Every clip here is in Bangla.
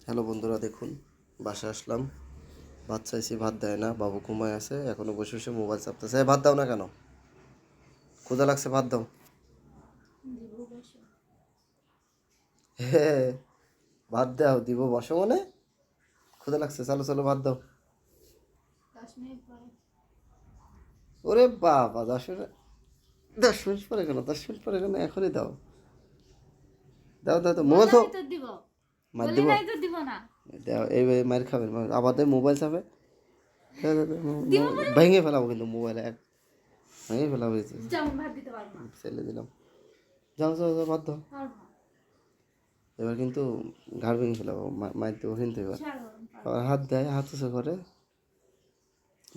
হ্যালো বন্ধুরা, দেখুন বাসায় আসলাম, ভাত চাইছি, ভাত দেয় না। বাবু ঘুমায় আছে, এখনো বসে বসে মোবাইল চাপতেছে। ভাত দাও না কেন? ক্ষুধা লাগছে, ভাত দাও। হে, ভাত দাও, দিব, বসো মানে। ক্ষুধা লাগছে, চলো চলো ভাত দাও। ওরে বাবা, 10 মিনিট? 10 মিনিট পরে কেন? 10 মিনিট পরে কেন? এখনই দাও, দাও দাও দাও। মোবাইল তো মার দিব, দাও। এই মার খাবে, আবার দেয় মোবাইল চাপে। দাও দাও দাও, ভেঙে ফেলাবো কিন্তু মোবাইল, ভেঙে ফেলাবো। ছেলে দিলাম, যাও যাও যাও, ভাত দাও। এবার কিন্তু ঘাড় ভেঙে ফেলাবো, মায়ের দেবো কিন্তু। এবার আবার হাত দেয়, হাত উঁচু করে।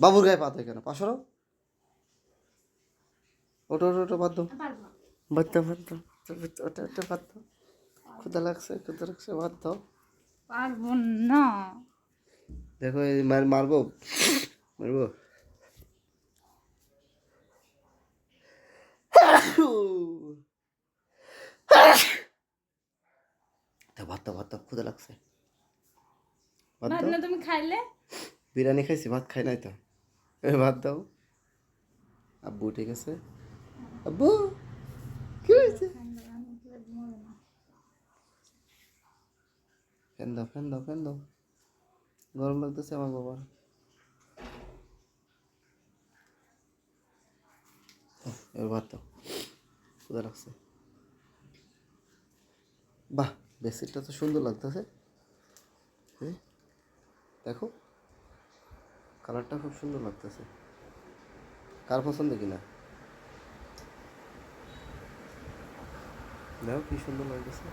বাবুর গায়ে পা দেয় কেন? পা সরাও। ওটো ওটো ওটো, ভাত দাও, ভাত দাও, ভাত দাও। ওটা ওটা, ভাত দাও। ক্ষুধা লাগছে, ক্ষুধা লাগছে, ভাত দাও। পারবো না। দেখো, এই মারবো, মারবো। ভাত দাও, ভাত দাও, ক্ষুধা লাগছে, ভাত ভাত দাও। না তুমি খাইলে? বিরিয়ানি খাইছি, ভাত খাই নাই তো। ভাত দাও। আব্বু ঠিক আছে? আব্বু, কি হয়েছে? ফ্যান দাও, ফ্যান দাও, ফ্যান দাও। গরম লাগতেছে আমার বাবার। এবার ভাত দাও, ক্ষুধা লাগছে। বাহ, বেডশিটটা তো সুন্দর লাগতেছে। দেখো, কালারটা খুব সুন্দর লাগতেছে। কার পছন্দ কিনা? দেখো কি সুন্দর লাগতেছে।